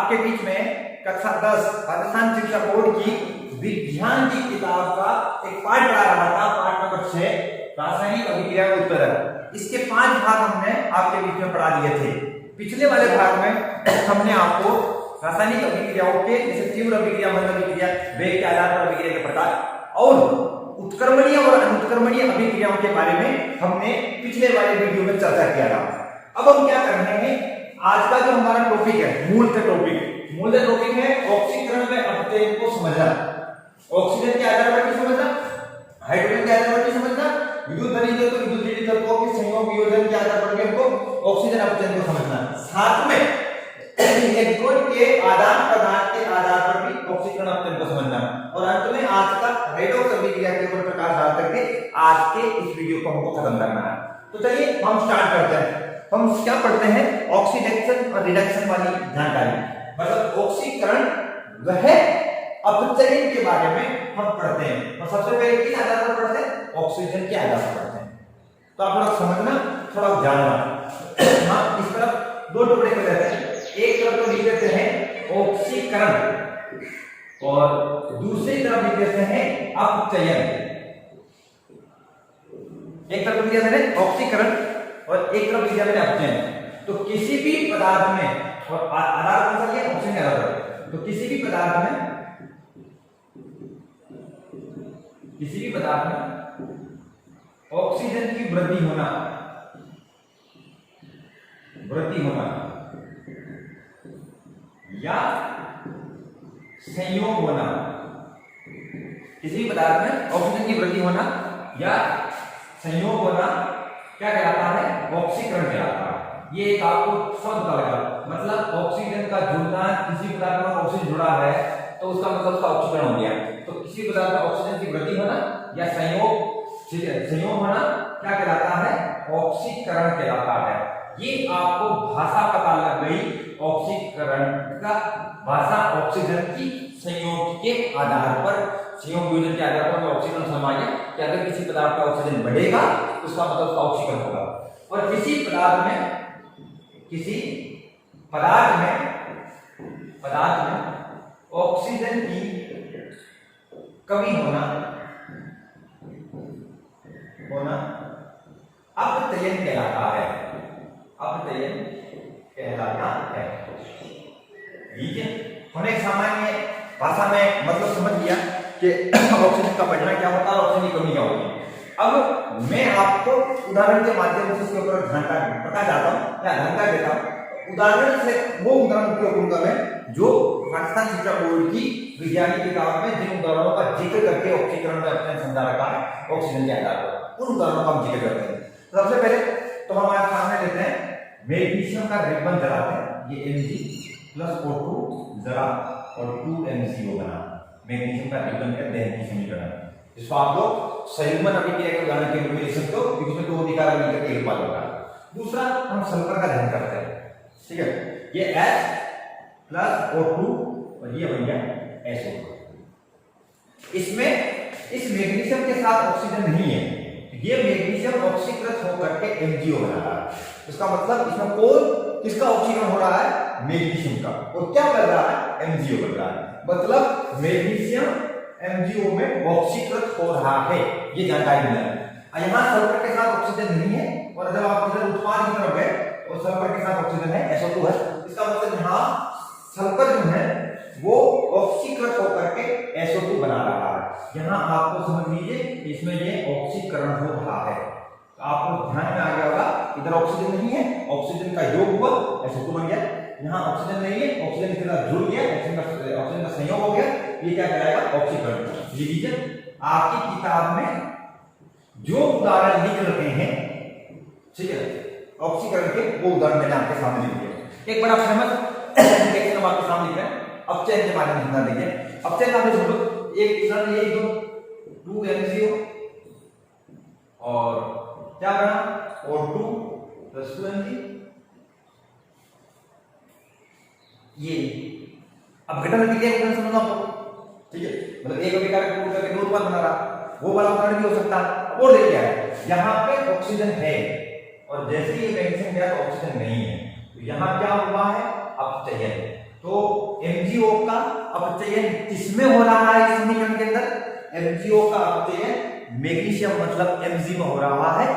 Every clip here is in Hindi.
आपके बीच में कक्षा 10 राजस्थान शिक्षा बोर्ड की विज्ञान की किताब का एक पाठ पढ़ा रहा था, पाठ नंबर 6 रासायनिक अभिक्रिया का उत्तर। इसके 5 भाग हमने आपके बीच में पढ़ा दिए थे। पिछले वाले भाग में हमने आपको रासायनिक अभिक्रियाओं के जैसे तीव्र अभिक्रिया, मंद अभिक्रिया, वेग के आधार पर अभिक्रिया के प्रकार और उत्क्रमणीय और अनुत्क्रमणीय अभिक्रियाओं के बारे में हमने पिछले वाले वीडियो में चर्चा किया था। अब हम क्या कर रहे हैं, आज का जो हमारा टॉपिक है, मूलतः टॉपिक है ऑक्सीकरण में अपचयन को समझना। ऑक्सीजन के आधार पर समझना, हाइड्रोजन के आधार पर समझना, विद्युत धर्मी तो विद्युत तत्वों के संयोग वियोजन के आधार पर हमको ऑक्सीजन अपचयन को समझना। साथ में इलेक्ट्रॉन के आदान प्रदान के आधार पर भी ऑक्सीकरण अपचयन को समझना और अंत में आज का रेडॉक्स अभिक्रिया के ऊपर प्रकाश डाल करके आज के इस वीडियो को हमको खत्म करना है। तो चलिए हम स्टार्ट करते हैं। हम क्या पढ़ते हैं, ऑक्सीडेशन और रिडक्शन वाली जानकारी, मतलब ऑक्सीकरण वह अपचयन के बारे में हम पढ़ते हैं। और सबसे पहले किस आधार पर पढ़ते हैं, ऑक्सीजन के आधार पर पढ़ते हैं। तो आप थोड़ा समझना, थोड़ा जानना। हाँ, इस तरफ दो टुकड़े कर देते हैं, एक तरफ तो लिख देते हैं ऑक्सीकरण और दूसरी तरफ लिख देते हैं अपचयन। एक तरफ लिख देते हैं ऑक्सीकरण और एक तरफ लिख देते हैं अपचयन। तो किसी भी पदार्थ में, और आधार कौन सा है, ऑक्सीजन के आधार पर, तो किसी भी पदार्थ में ऑक्सीजन की वृद्धि होना या संयोग होना, किसी भी पदार्थ में ऑक्सीजन की वृद्धि होना या संयोग होना क्या कहलाता है, ऑक्सीकरण कहलाता है। ये एक आपको शब्द का लगा, मतलब ऑक्सीजन का जुड़ना, किसी पदार्थ में ऑक्सीजन जुड़ा है तो उसका मतलब उसका ऑक्सीकरण हो गया। तो किसी पदार्थ में ऑक्सीजन की वृद्धि होना या संयोग होना क्या कहलाता है, ऑक्सीकरण कहलाता है। ये आपको भाषा पता लग गई, ऑक्सीकरण का भाषा ऑक्सीजन की संयोग के आधार पर, संयोग वियोजन के आधार पर ऑक्सीकरण समझ गया कि अगर किसी पदार्थ का ऑक्सीजन बढ़ेगा तो उसका मतलब उसका ऑक्सीकरण होगा। और किसी पदार्थ में ऑक्सीजन की कमी होना अपचयन कहलाता है। ठीक है, हमने सामान्य भाषा में मतलब समझ लिया कि ऑक्सीजन का बढ़ना क्या होता है और ऑक्सीजन की कमी क्या होती है। अब मैं आपको उदाहरण के माध्यम से इसके ऊपर प्रकाश डालता हूँ या जानकारी देता हूँ। उदाहरण से वो उदाहरण उपयोग करूंगा मैं जो राजस्थान शिक्षा बोर्ड की विज्ञान की किताब में जिन उदाहरणों का जिक्र करके ऑक्सीकरण में अपने समझा रखा है ऑक्सीजन के आधार पर, उन उदाहरणों का हम जिक्र करते हैं। सबसे पहले तो हमारे सामने लेते हैं मैग्नीशियम का रिबन जलाते हैं, ये Mg+O2 जला और 2MgO बना। मैग्नीशियम का रिबन का दहन की समीकरण, जिसको आप लोग संयुग्मन अभिक्रिया के उदाहरण के रूप में लिख सकते हो क्योंकि इसमें 2 अधिकार मिलकर के उत्पाद होगा। दूसरा, हम सल्फर का दहन करते हैं, ठीक है, ये H+O2 और ये बन गया SO2। इसमें इस मैग्नीशियम के साथ ऑक्सीजन नहीं है, ये मैग्नीशियम ऑक्सीकृत होकर के MgO बना रहा है। इसका मतलब इसमें किसका ऑक्सीकरण हो रहा है, मैग्नीशियम का, और क्या कर रहा है, MgO बन रहा है। मतलब मैग्नीशियम MgO में ऑक्सीकृत हो रहा है, ये जानकारी मिला है। यहाँ सल्फर के साथ ऑक्सीजन नहीं है और जब आप इधर उत्पाद की तरफ गए और सल्फर के साथ ऑक्सीजन है, SO2 है। इसका मतलब यहाँ सल्फर जो है वो ऑक्सीकृत होकर के SO2 बना रहा है। यहाँ आपको समझ लीजिए इसमें ये ऑक्सीकरण हो रहा है। तो आपको ध्यान में आ गया होगा, इधर ऑक्सीजन नहीं है, ऑक्सीजन का योग हुआ SO2 बन गया। यहाँ ऑक्सीजन नहीं है, ऑक्सीजन के साथ जुड़ गया, ऑक्सीजन का संयोग हो गया, ये क्या कहलाएगा, ऑक्सीकरण। लीजिए आपकी किताब में जो उदाहरण लिख रखे हैं, ठीक है, ऑक्सीकरण के, वो उदाहरण मैंने आपके सामने लिख दिया। एक बड़ा फेमस रिएक्शन हम आपके सामने लिख रहे हैं, अपचयन के बारे में समझना। देखिए अपचयन का मतलब एक उदाहरण ये दो 2MgO और क्या बना, O2 + 2Mg। ये अपघटन अभिक्रिया को समझना आपको, ठीक है, मतलब एक अभिकार को करके 2 उत्पाद बना रहा, वो वाला उदाहरण भी हो सकता है। और देखिए क्या है, यहाँ पे ऑक्सीजन है और जैसे ही मैग्नीशियम गया तो ऑक्सीजन नहीं है, तो यहाँ क्या हुआ है, अपचयन। तो MgO का अपचयन किसमें हो रहा है इस समीकरण के अंदर? MgO का अपचयन मैग्नीशियम मतलब Mg में हो रहा है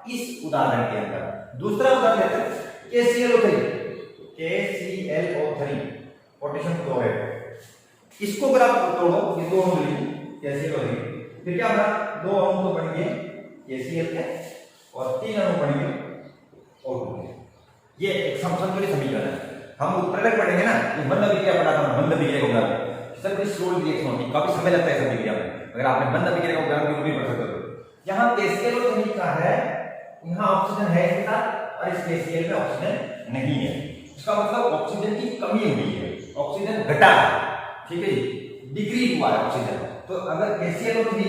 इस उदाहरण के अंदर। दूसरा उदाहरण लेते हैं KClO3 पोटेशियम क्लोराइड। इसको अगर आप तोड़ो, ये दो अणु लिए KClO3, फिर क्या बना? दो अणु तो बन गए KCl के और तीन अणु बन गए O2 के। ये एक समतुल्य समीकरण है। हम उत्प्रेरक पढ़ेंगे ना, ये बंध अभिक्रिया पढ़ा था, बंध अभिक्रिया को उदाहरण सब कुछ स्लो रिएक्शन होती है, काफी समय लगता है सब अभिक्रिया में। अगर आपने बंध अभिक्रिया को उदाहरण भी पढ़ सकते हो। यहाँ KClO3 का है, यहाँ ऑक्सीजन है इसके साथ और इस KCl में ऑक्सीजन नहीं है। इसका मतलब ऑक्सीजन की कमी हुई है, ऑक्सीजन घटा है, ठीक है जी, डिक्रीज हुआ है ऑक्सीजन। तो अगर KClO3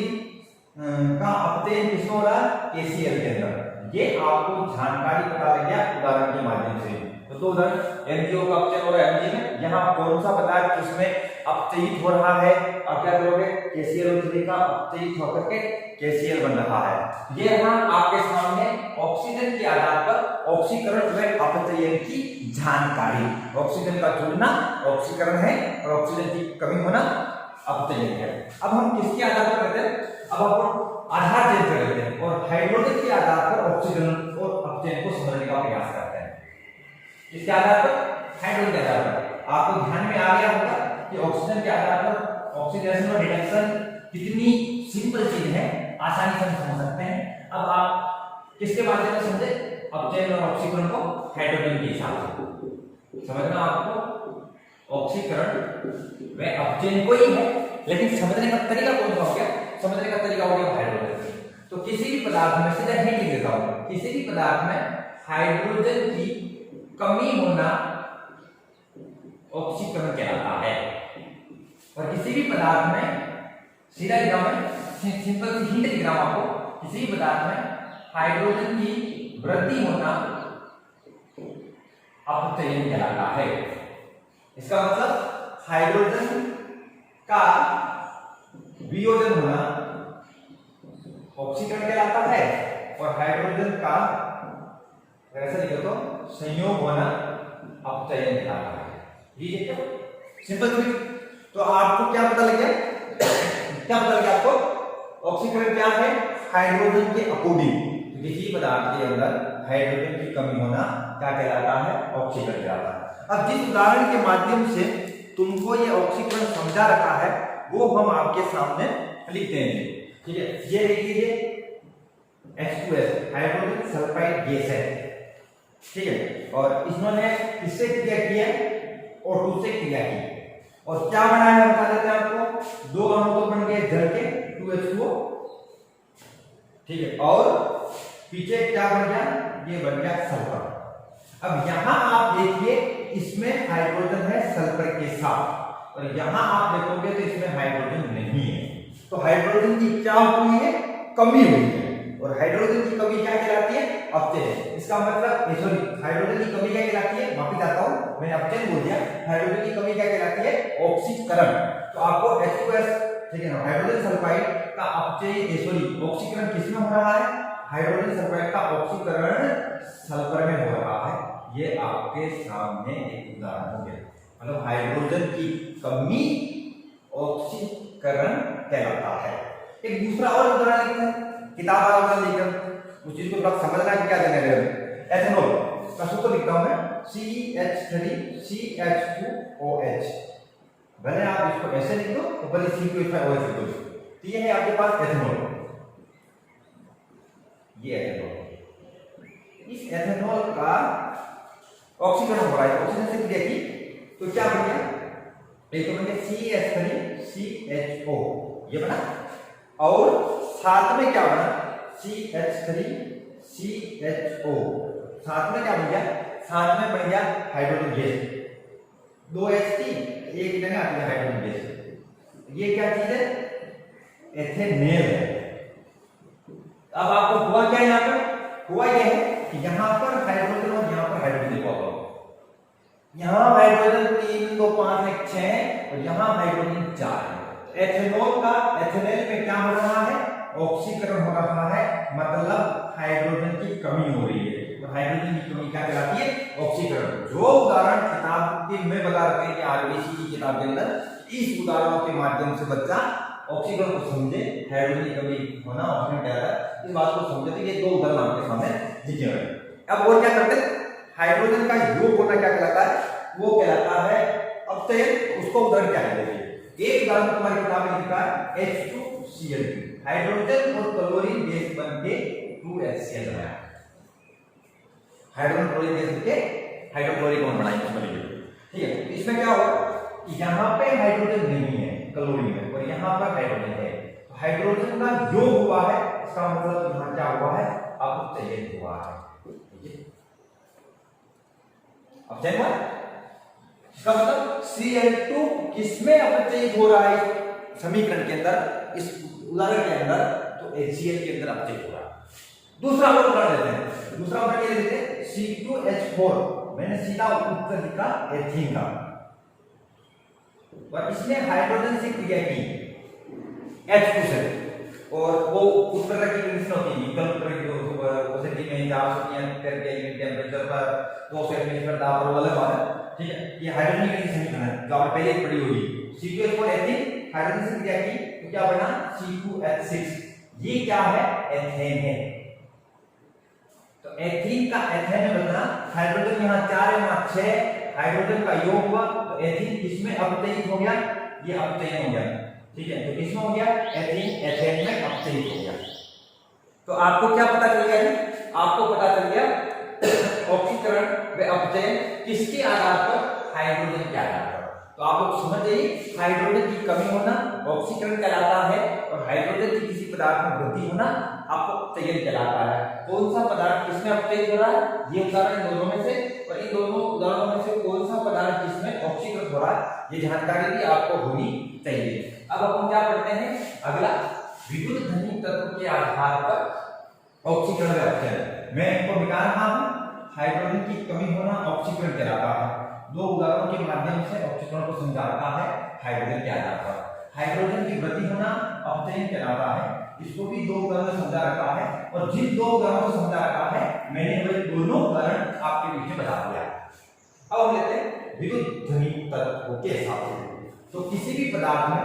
का अपचयन किसमें हो रहा है? KCl के अंदर। ये आपको जानकारी पता लग गया उदाहरण के माध्यम से। तो दो उदाहरण, MgO का अपचयन हो रहा है Mg में, यहाँ कौन सा पदार्थ किसमें अपचयित हो रहा है और क्या करोगे? KClO3 का अपचयित होकर के KCl बन रहा है। ये यहाँ आपके सामने ऑक्सीजन के आधार पर ऑक्सीकरण व अपचयन की जानकारी। ऑक्सीजन का जुड़ना ऑक्सीकरण है और ऑक्सीजन की कमी होना अपचयन है। अब हम किसके आधार पर करते हैं? अब अपन आधार चेंज कर लेते हैं और हाइड्रोजन के आधार पर ऑक्सीजन और अपचयन को समझने का प्रयास करते हैं। किसके आधार पर? हाइड्रोजन के आधार पर। आपको ध्यान में आ गया होगा कि ऑक्सीजन के आधार पर ऑक्सीडेशन और रिडक्शन कितनी सिंपल चीज है, आसानी से हम समझ सकते हैं। अब आप किसके माध्यम से समझे? अपचयन और ऑक्सीकरण को हाइड्रोजन के हिसाब से समझना। आपको ऑक्सीकरण व अपचयन को ही है, लेकिन समझने का तरीका कौन सा हो गया? समझने का तरीका हो गया हाइड्रोजन। तो किसी भी पदार्थ में, सीधा हिंट लिख देता हूं, किसी भी पदार्थ में हाइड्रोजन की कमी होना ऑक्सीकरण कहलाता है। और किसी भी पदार्थ में, सीधा लिखा मैं, सिंपल सी हिंट लिख रहा हूं आपको, किसी भी पदार्थ में हाइड्रोजन की वृद्धि होना अपचयन कहलाता है। इसका मतलब हाइड्रोजन का वियोजन होना ऑक्सीकरण कहलाता है और हाइड्रोजन का ऐसा लिखो तो संयोग होना अपचयन कहलाता है। ये सिंपल। तो आपको क्या पता लग गया? क्या पता लग गया आपको? ऑक्सीकरण क्या है? हाइड्रोजन के अकॉर्डिंग किसी पदार्थ के अंदर हाइड्रोजन की कमी होना क्या कहलाता है? ऑक्सीकरण कहलाता है। अब जिस उदाहरण के माध्यम से तुमको ये ऑक्सीकरण समझा रखा है वो हम आपके सामने लिखते हैं, ठीक है। ये देखिए H2S हाइड्रोजन सल्फाइड गैस है, ठीक है, और इन्होंने किससे क्रिया की है? O2 से क्रिया की। और क्या बना है बता देते हैं आपको। दो अणु तो बन गए जल के 2H2O, ठीक है, और पीछे क्या बन गया? ये बन गया सल्फर। अब यहां आप देखिए इसमें हाइड्रोजन है सल्फर के साथ, और यहां आप देखोगे तो इसमें हाइड्रोजन नहीं है। तो हाइड्रोजन की क्या हुई है? कमी हुई है। और हाइड्रोजन की कमी क्या कहलाती है? अपचयन। इसका मतलब सॉरी, हाइड्रोजन की कमी क्या कहलाती है? माफी चाहता हूं, मैंने अपचयन बोल दिया। हाइड्रोजन की कमी क्या कहलाती है? ऑक्सीकरण। तो आपको H2S, ठीक है ना, हाइड्रोजन सल्फाइड का अपचयन सॉरी ऑक्सीकरण किसमें हो रहा है? हाइड्रोजन सल्फाइड का ऑक्सीकरण सल्फर में हो रहा है। ये आपके सामने एक उदाहरण हो गया। मतलब हाइड्रोजन की कमी ऑक्सीकरण कहलाता है। एक दूसरा और उदाहरण लिखते हैं, किताब वाला उदाहरण लिखकर उस चीज को थोड़ा समझना कि क्या देने रहे हैं। एथेनॉल का सूत्र लिखता हूं मैं, CH3CH2OH। भले आप इसको ऐसे लिख दो तो भले C2H5OH लिख दो। तो ये है आपके पास एथेनॉल। ये एथेनॉल, इस एथेनॉल का ऑक्सीकरण हो रहा है, ऑक्सीजन से क्रिया की तो क्या बन गया? एक तो बन गया CH3CHO, ये बना, और साथ में क्या बना? CH3CHO। साथ में क्या बन गया? साथ में बन गया हाइड्रोजन गैस। 2 H थी, एक जगह आती है हाइड्रोजन गैस। ये क्या चीज है? एथेनेल है। अब आपको हुआ क्या यहां पर? हुआ यह है कि यहां पर हाइड्रोजन और यहां पर हाइड्रोजन देखो, यहां हाइड्रोजन 3 2 5 1 6 और यहां हाइड्रोजन 4 है। एथेनॉल का एथेनेल में क्या हो रहा है? ऑक्सीकरण हो रहा है, मतलब हाइड्रोजन की कमी हो रही है। तो हाइड्रोजन की कमी क्या कहलाती है? ऑक्सीकरण। जो उदाहरण किताब के में बता रखे हैं कि आरबीसी की किताब के अंदर, इस उदाहरणों के माध्यम से बच्चा ऑक्सीकरण को समझे, हाइड्रोजन की कमी होना, ऑक्सीजन क्या है, इस बात को समझे। तो ये दो उदाहरण आपके सामने लिखे हुए हैं। अब और क्या करते हैं, हाइड्रोजन का योग होना क्या कहलाता है? वो कहलाता है अपचयन। उसको उदाहरण क्या है, देखिए एक उदाहरण तुम्हारी किताब में लिखा है H2Cl2, हाइड्रोजन और क्लोरीन गैस बनके 2HCl बनाया। हाइड्रोजन क्लोरीन गैस के हाइड्रोक्लोरिक बॉन्ड बनाएंगे, ठीक है। तो इसमें क्या होगा, यहाँ पे हाइड्रोजन नहीं है क्लोरीन में, और यहाँ पर हाइड्रोजन है, तो हाइड्रोजन का योग हुआ है, इसका मतलब यहाँ क्या हुआ है, अपचयन हुआ है। अपचयन हुआ, इसका मतलब Cl2 किसमें अपचयित हो रहा है समीकरण के अंदर, इस उदाहरण के अंदर, तो HCl के अंदर अपचयित हो रहा है। दूसरा उदाहरण लेते हैं, दूसरा उदाहरण ये लेते हैं C2H4, मैंने सीधा उत्तर लिखा एथीन का, और इसने हाइड्रोजन से क्रिया की H2 से, और वो उस तरह की कंडीशन होती है, निकल तरह की पॉजिटिव में 400 केल्विन टेंपरेचर पर 200 मिलीमीटर दाब पर, अलग बात है, ठीक है। ये हाइड्रोजन की समीकरण है जो आपने पहले ही पढ़ी होगी। C2H4 एथीन, हाइड्रोजन से क्रिया की तो क्या बना C2H6, ये क्या है, एथेन है। तो एथीन का एथेन में बदलना, हाइड्रोजन यहाँ 4 है, वहां 6, हाइड्रोजन का योग हुआ, तो एथीन किसमें अपचयित हो गया, ये अपचयन हो गया, ठीक है। तो किसमें हो गया, एथीन एथेन में अपचयित हो गया। तो आपको क्या पता चल गया है, आपको पता चल गया ऑक्सीकरण व अपचयन किसके आधार पर, हाइड्रोजन के आधार पर। तो आप लोग समझ जाइए, हाइड्रोजन की कमी होना ऑक्सीकरण कहलाता है, और हाइड्रोजन की किसी पदार्थ में वृद्धि होना अपचयन कहलाता है। कौन सा पदार्थ किसमें अपचयित हो रहा है, ये उदाहरण इन दोनों में से, और इन दोनों उदाहरणों में से कौन सा पदार्थ किसमें ऑक्सीकृत हो रहा है, ये जानकारी भी आपको होनी चाहिए। अब अपन क्या पढ़ते हैं, अगला विद्युत धनी तत्व के आधार पर ऑक्सीकरण व अपचयन। मैं इनको मिटा रहा हूं, हाइड्रोजन की कमी होना ऑक्सीकरण कहलाता है, दो उदाहरणों के माध्यम से ऑक्सीकरण को समझाता है हाइड्रोजन के आधार पर। हाइड्रोजन की वृद्धि होना अपचयन कहलाता है, इसको भी दो उदाहरण समझा रखा है, और जिन दो उदाहरणों को समझा रखा है मैंने वही दोनों उदाहरण आपके पीछे बता दिया। अब हम लेते हैं विद्युत धनी तत्व के हिसाब से। तो किसी भी पदार्थ में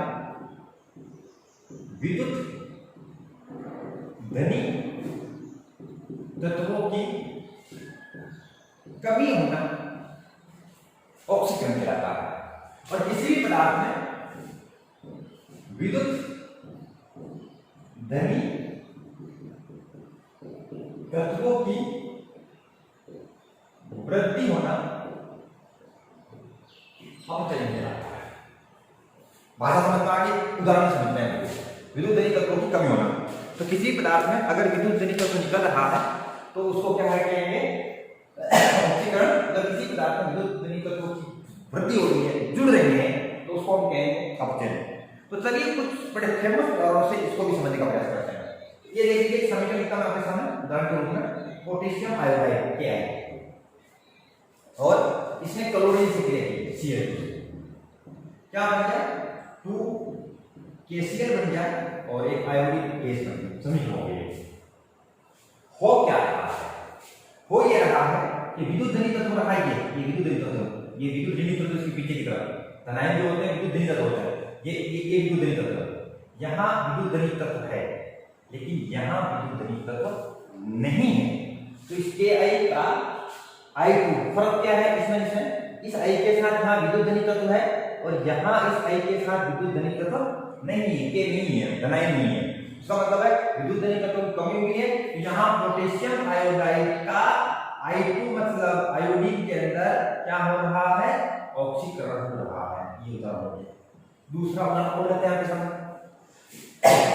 विद्युत धनी तत्वों की कमी होना ऑक्सीकरण कहलाता है, और किसी भी पदार्थ में विद्युत धनी तत्वों की वृद्धि होना अपचयन कहलाता है। भाषा समझ में आ गई, उदाहरण समझते हैं। विद्युत धनी तत्वों की कमी होना, तो किसी पदार्थ में अगर विद्युत धनी तत्व निकल रहा है तो उसको क्या है कहेंगे, ऑक्सीकरण। अगर किसी पदार्थ में विद्युत धनी तत्वों की वृद्धि हो रही है, जुड़ रही है, तो उसको हम कहेंगे अपचयन। तो चलिए कुछ बड़े फेमस उदाहरणों से इसको भी समझने का प्रयास करते हैं। ये देखिए समीकरण लिखा मैं आपके सामने उदाहरण के रूप में, पोटेशियम आयोडाइड क्या है, और इसने क्लोरीन से क्रिया की Cl2 से, क्या बन गया 2KCl बन गया, और एक आयोडीन गैस बन गई, समीकरण हो गई। हो क्या रहा है, हो ये रहा है कि विद्युत धनी तत्व रहा है, ये विद्युत धनी तत्व, ये विद्युत धनी तत्व इसके पीछे की तरफ धनायन जो होते हैं विद्युत धनी तत्व होता है, ये विद्युत धनी तत्व, यहाँ विद्युत धनी तत्व है, लेकिन यहाँ विद्युत धनी तत्व नहीं है। तो इसके आई का I2 फर्क क्या है इसमें, इस I के साथ यहाँ विद्युत धनी तत्व है, और यहाँ इस I के साथ विद्युत धनी तत्व नहीं है, के नहीं है, धनायन नहीं है। इसका मतलब है विद्युत धनी तत्व की कमी हुई है, यहाँ पोटेशियम आयोडाइड का I2 मतलब आयोडीन के अंदर क्या हो रहा है, ऑक्सीकरण हो रहा है। ये उदाहरण हो गया। दूसरा उदाहरण बोल लेते हैं आपके सामने।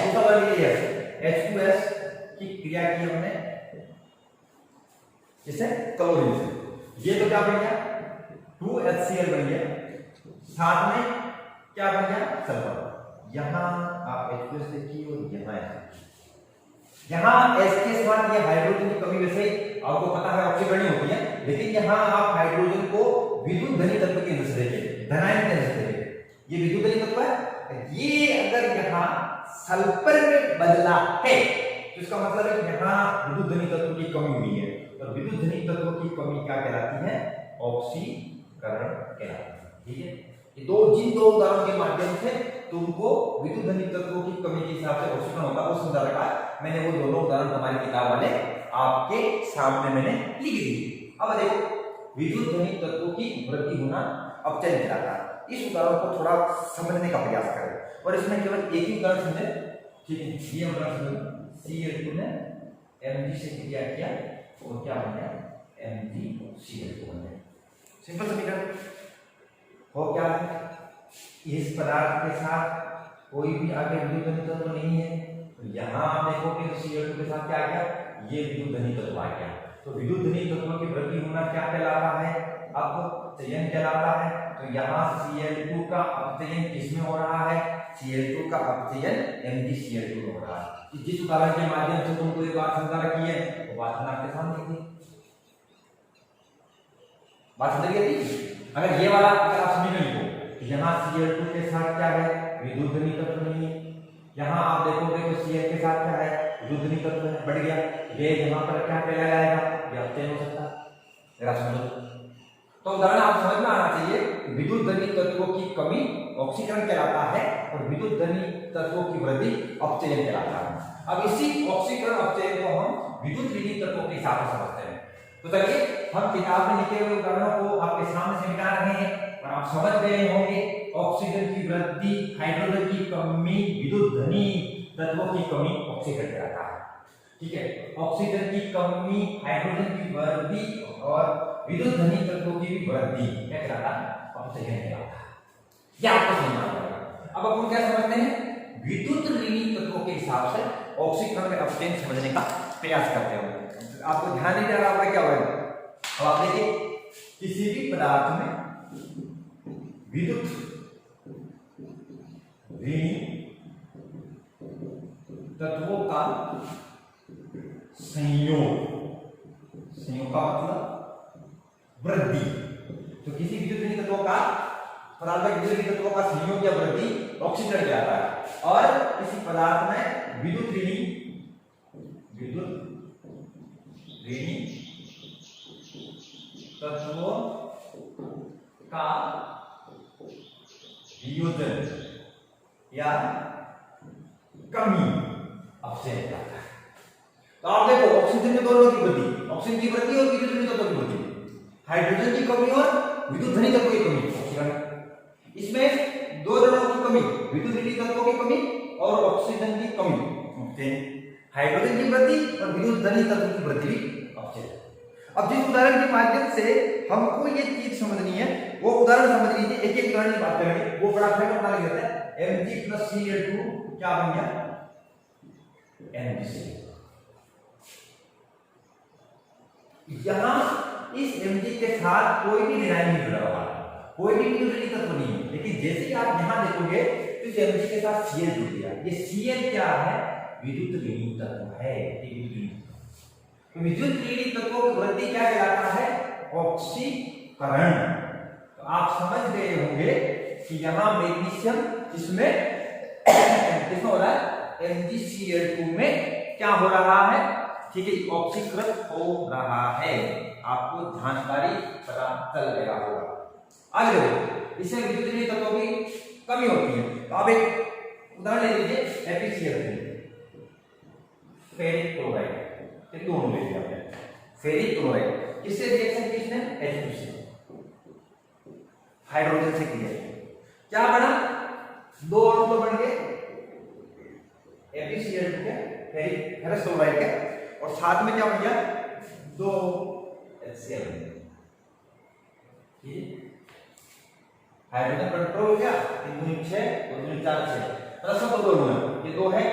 दूसरा उदाहरण ये है H2S की क्रिया की हमने जैसे क्लोरीन से, ये तो क्या बन गया 2HCl बन गया, साथ में क्या बन गया सल्फर। यहां आप H2S देखिए, और यहाँ S के साथ ये हाइड्रोजन की कमी, वैसे आपको पता है ऑक्सीकरण होती है, लेकिन यहाँ आप हाइड्रोजन को विद्युत धनी तत्व के अंदर से देखिए, धनायन के अंदर से देखिए, ये विद्युत धनी तत्व है। ये अगर यहाँ सल्फर में बदला है तो इसका मतलब है कि यहाँ विद्युत धनी तत्व की कमी हुई है, तो विद्युत धनी तत्वों की कमी क्या कहलाती है? ऑक्सीकरण कहलाती है। ठीक है, ये जिन दो उदाहरणों के माध्यम से तुमको विद्युत धनी तत्वों की कमी के हिसाब से ऑक्सीकरण होता है वो समझा रखा है मैंने। वो दोनों उदाहरण हमारी किताब वाले आपके सामने मैंने लिख दी। अब देखो, विद्युत धनी तत्वों की वृद्धि होना अपचयन कहलाता है। इस उदाहरण को थोड़ा समझने का प्रयास करें और इसमें केवल एक ही उदाहरण समझे। ठीक है, ये उदाहरण समझो, Cl2 ने Mg से क्रिया किया और क्या बन गया? MgCl2 बन गया। सिंपल समीकरण हो क्या है? इस पदार्थ के साथ कोई भी आगे विद्युत धनी तत्व नहीं है, तो यहाँ आप देखोगे तो Cl2 के साथ क्या आ गया? ये विद्युत धनी तत्व आ गया। तो विद्युत धनी तत्वों की वृद्धि होना क्या कहलाता है? अपचयन कहलाता है। तो यहाँ Cl2 का अपचयन किसमें हो रहा है? Cl2 का अपचयन MgCl2 में हो रहा है। जिस उदाहरण के माध्यम से तुमको ये बात समझा रखी है वो बात हम आपके सामने थी। बात समझ गई थी? अगर ये वाला अगर आप समझ नहीं तो यहाँ Cl2 के साथ क्या है? विद्युत धनी तत्व नहीं है। यहाँ आप देखोगे तो Cl के साथ क्या है? विद्युत धनी तत्व है, बढ़ गया। ये यहाँ पर क्या कहलाएगा? ये अपचयन हो सकता है। जरा समझो तो उदाहरण आप समझ में आना चाहिए। विद्युत धनी तत्वों की कमी ऑक्सीकरण कहलाता है और विद्युत धनी तत्वों की वृद्धि अपचयन कहलाता है। अब इसी ऑक्सीकरण अपचयन को हम विद्युत ऋणी तत्वों के हिसाब से समझते हैं। तो चलिए हम किताब में लिखे हुए उदाहरणों को आपके सामने समझा रहे हैं और आप समझ गए होंगे। ऑक्सीजन की वृद्धि, हाइड्रोजन की कमी, विद्युत धनी तत्वों की कमी ऑक्सीकरण कहलाता है। ठीक है, ऑक्सीजन की कमी, हाइड्रोजन की वृद्धि और विद्युत धनी तत्वों की भी वृद्धि क्या कहलाता है? अपचयन कहलाता है। यह आपको समझना पड़ेगा। अब अपन क्या समझते हैं? विद्युत ऋणी तत्वों के हिसाब से ऑक्सीकरण में अपचयन समझने का प्रयास करते हैं। आपको ध्यान नहीं दे रहा होगा क्या होगा? अब आप देखिए, किसी भी पदार्थ में विद्युत ऋणी तत्वों का संयोग का मतलब वृद्धि। तो किसी विद्युत ऋणी तत्वों का पदार्थ में विद्युत ऋणी तत्वों का संयोग या वृद्धि ऑक्सीकरण कहलाता है। और किसी पदार्थ में विद्युत ऋणी तत्वों का वियोजन या कमी अपचयन कहलाता है। तो आप देखो, ऑक्सीजन में दोनों की वृद्धि, ऑक्सीजन की वृद्धि और विद्युत ऋणी तत्वों की वृद्धि, हाइड्रोजन की कमी और विद्युत धनी तत्वों की कमी ऑक्सीकरण। इसमें दो ऋणों की कमी, विद्युत ऋणी तत्वों की कमी और ऑक्सीजन की कमी, हाइड्रोजन की वृद्धि और विद्युत धनी तत्वों की वृद्धि भी अपचयन। अब जिस उदाहरण के माध्यम से हमको ये चीज समझनी है वो उदाहरण समझ लीजिए। एक एक उदाहरण की बात करेंगे, वो बड़ा फटाफट बना लेते हैं। Mg+Cl2 क्या बन गया? MgCl2। यहां इस Mg के साथ कोई भी ऋणाई नहीं जुड़ा हुआ, कोई भी विद्युत ऋणी तत्व नहीं है। लेकिन जैसे ही आप यहां देखोगे तो इस Mg के साथ Cl जुड़ गया। ये Cl क्या है? विद्युत ऋणी तत्व है। विद्युत ऋणी तत्वों की वृद्धि क्या कहलाता है? ऑक्सीकरण। तो आप समझ गए होंगे कि यहां मैग्नीशियम इसमें हो रहा है MgCl2 में क्या हो रहा है? ठीक है, ऑक्सीकृत हो रहा है। आपको जानकारी पता चल गया होगा। आगे देखो, इसमें विद्युत ऋणी तत्वों की कमी होती है। तो आप एक उदाहरण ले लीजिए, FeCl3, फेरिक क्लोराइड, दोनों ले लिया आपने। फेरिक क्लोराइड किससे रिएक्शन की? इसने H2 से, हाइड्रोजन से किया। क्या बना? दो अणु तो बन गए FeCl2 के, फेरिक क्लोराइड के, और साथ में क्या बन गया? दो HCl बन गया। हाइड्रोजन कंट्रोल हो गया, 3 6 2 4 6 प्लस में दो अणु है। ये दो है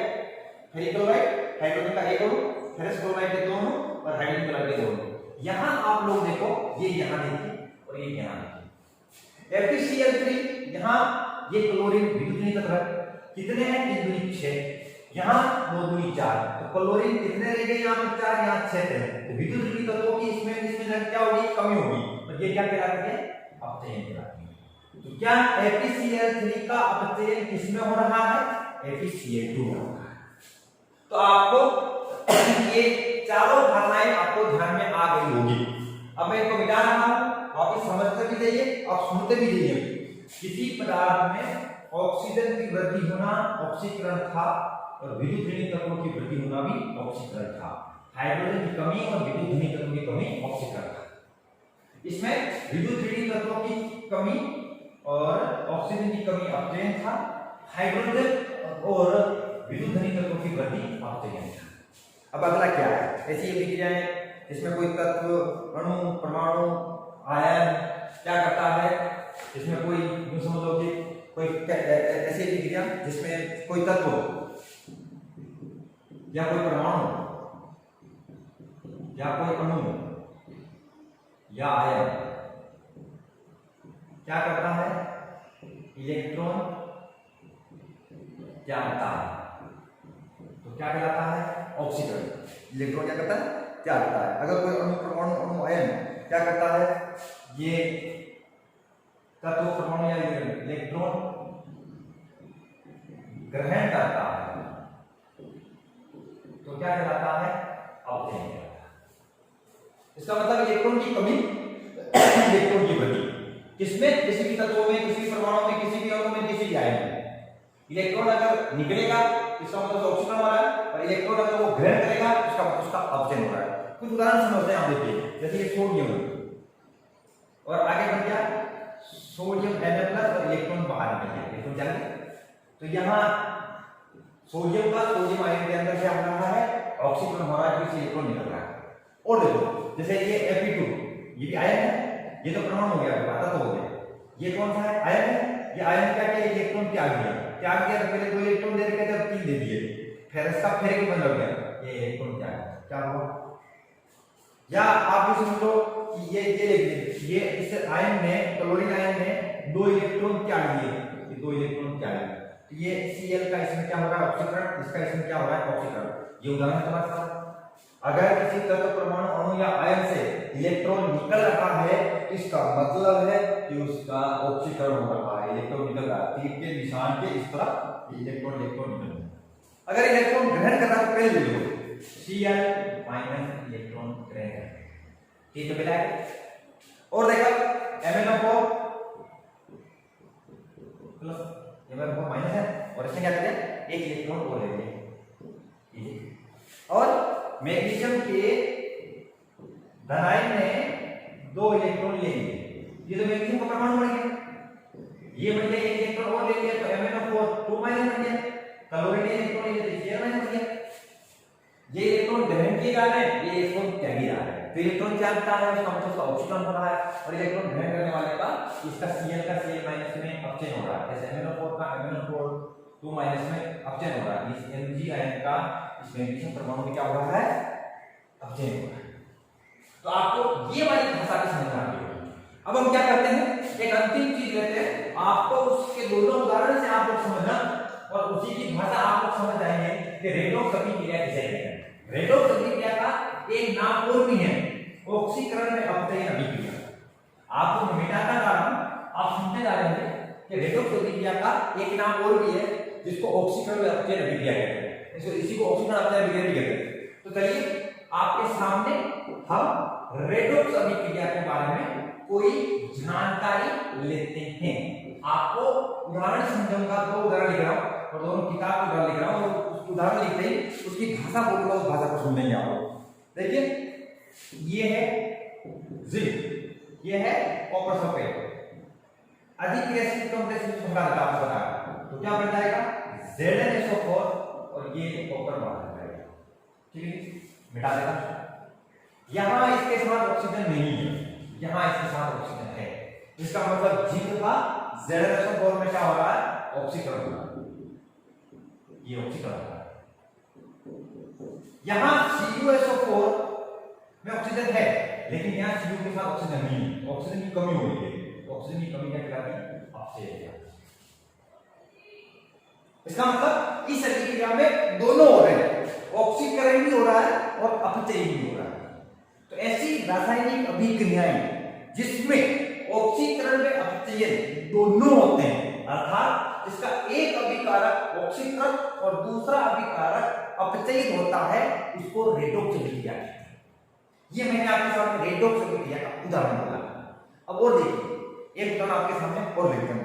फेरिक क्लोराइड, हाइड्रोजन का एक अणु, फेरस क्लोराइड के दो अणु और हाइड्रोजन क्लोराइड के दो अणु। यहां आप लोग देखो, ये यहां देखिए और ये यहां देखिए। FeCl3 यहां ये क्लोरीन विद्युत ऋणी तत्व है। कितने हैं? 3 दूनी 6, यहां 2 दूनी 4। तो क्लोरीन कितने रह गए? यहां पर 4, यहां 6 थे। तो विद्युत ऋणी तत्वों की इसमें क्या होगी? कमी होगी। तो ये क्या कहलाती है? अपचयन कहलाती है। तो क्या FeCl3 का अपचयन किसमें हो रहा है? FeCl2 हो रहा है। तो आपको ये चारों भाषाएं आपको ध्यान में आ गई होगी। अब मैं इनको मिटा रहा हूं, आप इस समझते भी जाइए और सुनते भी जाइए। किसी पदार्थ में ऑक्सीजन की वृद्धि होना ऑक्सीकरण था और विद्युत ऋणात्मक तत्वों की वृद्धि होना भी ऑक्सीकरण था। हाइड्रोजन की कमी और विद्युत ऋणात्मक तत्वों की कमी ऑक्सीकरण था। इसमें विद्युत ऋणात्मक तत्वों की कमी और ऑक्सीजन की कमी अपचयन था। हाइड्रोजन और विद्युत ऋणात्मक तत्वों की वृद्धि अपचयन था। अब अगला क्या है? ऐसी अभिक्रियाएं जिसमें कोई तत्व, अणु, परमाणु, आयन क्या करता है, इसमें कोई समझ लो कि कोई ऐसी अभिक्रिया जिसमें कोई तत्व या कोई परमाणु या कोई अणु या आयन क्या करता है, इलेक्ट्रॉन त्यागता है, तो क्या कहलाता है, ऑक्सीकरण। इलेक्ट्रॉन क्या करता है, त्यागता है। अगर कोई अणु, परमाणु, अणु, आयन क्या करता है, ये तत्व, परमाणु या इलेक्ट्रॉन ग्रहण करता है, तो क्या कहलाता है, अपचयन कहलाता है। इसका मतलब इलेक्ट्रॉन की कमी, इलेक्ट्रॉन की वृद्धि, किसमें, किसी भी तत्वों में, किसी भी परमाणु में, किसी भी अणु में, किसी भी आयन में। इलेक्ट्रॉन अगर निकलेगा इसका मतलब ऑक्सीकरण हो रहा है, और इलेक्ट्रॉन अगर वो ग्रहण करेगा इसका मतलब उसका अपचयन हो रहा है। कुछ उदाहरण समझते हैं आप। देखिए जैसे ये सोडियम और आगे बढ़ गया सोडियम Na+ और इलेक्ट्रॉन बाहर निकल गया, इलेक्ट्रॉन चल गया। तो यहाँ सोडियम का सोडियम आयन के अंदर क्या हो रहा है, ऑक्सीकरण हो रहा है, किसी इलेक्ट्रॉन निकल रहा है। और देखो जैसे ये Fe2 ये भी आयन है, ये तो परमाणु हो गया, बात तो हो गया। ये कौन सा है, आयन है। ये आयन क्या किया, इलेक्ट्रॉन त्याग दिया, त्याग दिया तो पहले 2 इलेक्ट्रॉन दे रखे थे, अब 3 दे दिए, फिर इसका फिर एक बन गया, ये इलेक्ट्रॉन त्याग क्या हुआ। या आप भी समझ लो कि ये इस आयन में, क्लोरीन आयन में 2 इलेक्ट्रॉन त्याग दिए, ये 2 इलेक्ट्रॉन त्याग दिए, तो ये Cl का इसमें क्या हो रहा है, ऑक्सीकरण, इसका इसमें क्या हो रहा है, ऑक्सीकरण। ये उदाहरण तुम्हारे साथ। अगर किसी तत्व, परमाणु, अणु या आयन से इलेक्ट्रॉन निकल रहा है तो इसका मतलब है कि उसका ऑक्सीकरण हो रहा है, इलेक्ट्रॉन निकल रहा है, तीर के निशान के इस तरह इलेक्ट्रॉन निकल रहा है। अगर इलेक्ट्रॉन ग्रहण कर रहा है, पहले लिखो Cl- इलेक्ट्रॉन ग्रहण कर, ठीक है बेटा। और देखा MnO4 प्लस MnO4 माइनस है, और इसमें क्या करें, एक इलेक्ट्रॉन और ले लेंगे। और मैग्नीशियम के धनायन में 2 इलेक्ट्रॉन लेंगे, ये तो मैग्नीशियम का परमाणु बन गया, ये बन गया, एक इलेक्ट्रॉन और ले लिया तो MnO4 2 माइनस बन गया, क्लोरीन इलेक्ट्रॉन ले लिया तो बन गया। ये इलेक्ट्रॉन ग्रहण किए जा रहे हैं, ये इलेक्ट्रॉन त्यागी जा रहे हैं, तो इलेक्ट्रॉन त्यागता है उसका मतलब उसका ऑक्सीकरण हो रहा है, और इलेक्ट्रॉन ग्रहण करने वाले का इसका Cl का Cl- में अपचयन हो रहा है। जैसे MnO4 का MnO4 2 माइनस में अपचयन हो रहा है, इस Mg आयन का इस मैग्नीशियम परमाणु में क्या हो रहा है, अपचयन हो रहा है। तो आपको ये वाली भाषा की समझ आ गई। अब हम क्या करते हैं, एक अंतिम चीज लेते हैं, आपको उसके दोनों उदाहरण से आप लोग समझना और उसी की भाषा आप लोग समझ जाएंगे कि रेडॉक्स अभिक्रिया किसे कहते हैं। रेडॉक्स अभिक्रिया का एक नाम और भी है, ऑक्सीकरण में अपचयन अभिक्रिया। आपको मिटाता जा रहा हूं, आप सुनते जा रहे हैं कि रेडॉक्स अभिक्रिया का एक नाम और भी है जिसको ऑक्सीकरण में अपचयन अभिक्रिया कहते हैं, इसी को ऑक्सीकरण अपचयन अभिक्रिया भी कहते हैं। तो चलिए आपके सामने हम रेडॉक्स अभिक्रिया के बारे में कोई जानकारी लेते हैं। आपको उदाहरण समझाऊंगा, 2 उदाहरण लिख रहा हूं और दोनों किताब के उदाहरण लिख रहा हूं, और उस उदाहरण लिखते ही उसकी भाषा बोलूंगा, उस भाषा को सुनेंगे आप लोग। देखिए ये है जिंक, ये है कॉपर सल्फेट, अधिक क्रियाशील कॉम्प्लेक्स होगा आपको बता, तो क्या बन जाएगा ZnSO4 और ये कॉपर बाहर जाएगा, ठीक है, मिटा देगा। यहां इसके साथ ऑक्सीजन नहीं है, यहां इसके साथ ऑक्सीजन है, इसका मतलब जिंक का ZnSO4 में क्या हो रहा है, ऑक्सीकरण हो रहा है, ये ऑक्सीकरण हो रहा है। यहां CuSO4 में ऑक्सीजन है, लेकिन यहां Cu के साथ ऑक्सीजन नहीं है, ऑक्सीजन की कमी हो रही है, ऑक्सीजन की कमी क्या कहलाती है, अपचयन। इसका मतलब इस अभिक्रिया में दोनों हो रहे हैं, ऑक्सीकरण भी हो रहा है और अपचयन भी हो रहा है। तो ऐसी रासायनिक अभिक्रियाएं जिसमें ऑक्सीकरण में अपचयन दोनों होते हैं, अर्थात इसका एक अभिकारक ऑक्सीकरण और दूसरा अभिकारक अपचयित होता है उसको रेडॉक्स अभिक्रिया कहते हैं। ये मैंने आपके सामने रेडॉक्स अभिक्रिया का उदाहरण बोला। अब और देखिए एक उदाहरण आपके सामने और लेते हैं,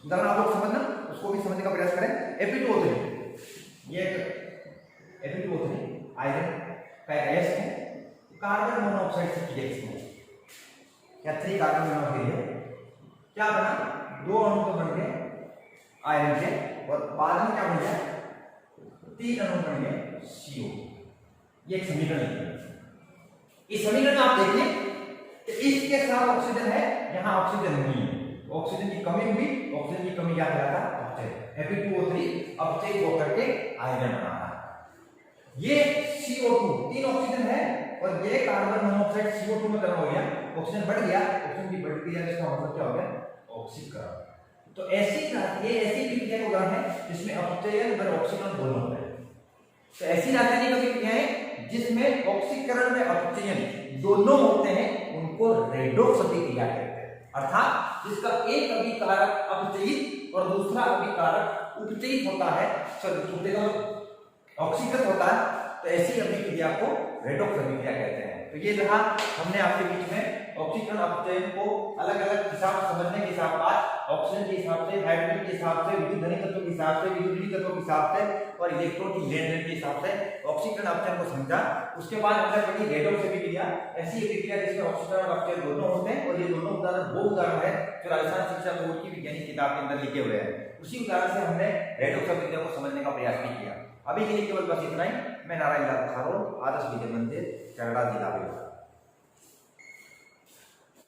उदाहरण आप लोग समझना, उसको भी समझने का प्रयास करें। Fe2O3 ये Fe2O3 आयरन का गैस है, कार्बन मोनोऑक्साइड से रिएक्शन है, क्या 3 कार्बन मोनोऑक्साइड है, क्या बना 2 अणु तो बन गए आयरन के और बाद में क्या बन गया 3 अणु बन गए CO। ये एक समीकरण है। इस समीकरण में आप देखिए कि इसके साथ ऑक्सीजन है, यहाँ ऑक्सीजन नहीं है, ऑक्सीजन की कमी हुई, ऑक्सीजन की कमी क्या कहलाता है अपचय। Fe2O3 अपचय होकर के आयरन बना रहा है। ये CO2 3 ऑक्सीजन है और ये कार्बन मोनोऑक्साइड CO2 में कन्वर्ट हो गया, ऑक्सीजन बढ़ गया, ऑक्सीजन की बढ़ती है इसका मतलब क्या हो गया ऑक्सीकरण। तो ये ऐसी विक्रिया का उदाहरण है जिसमें अपचयन व ऑक्सीकरण दोनों होते हैं। तो ऐसी रासायनिक अभिक्रियाएं जिसमें ऑक्सीकरण में अपचयन दोनों होते हैं उनको रेडॉक्स अभिक्रिया कहते हैं। अर्थात जिसका एक अभिकारक अपचयित और दूसरा अभिकारक उपचयित होता है, ऑक्सीकृत होता है, तो ऐसी अभिक्रिया को रेडॉक्स अभिक्रिया कहते हैं। तो ये रहा हमने आपके बीच में ऑक्सीकरण अपचयन को अलग अलग हिसाब समझने के साथ साथ ऑक्सीजन के हिसाब से, हाइड्रोजन के हिसाब से, विद्युत धनी तत्वों के हिसाब से, विद्युत तत्वों के हिसाब से और इलेक्ट्रॉन की लेन देन के हिसाब से ऑक्सीकरण अपचयन को समझा। उसके बाद हमने पढ़ी रेडॉक्स अभिक्रिया, ऐसी अभिक्रिया जिसमें ऑक्सीकरण और अपचयन दोनों होते हैं और ये दोनों उदाहरण वो उदाहरण है जो राजस्थान शिक्षा बोर्ड की वैज्ञानिक किताब के अंदर लिखे हुए हैं। उसी उदाहरण से हमने रेडॉक्स अभिक्रिया को समझने का प्रयास भी किया। अभी के लिए केवल बस इतना ही। मैं नारायण लाल खारोल, आदर्श विद्या मंदिर, चरड़ा, जिला।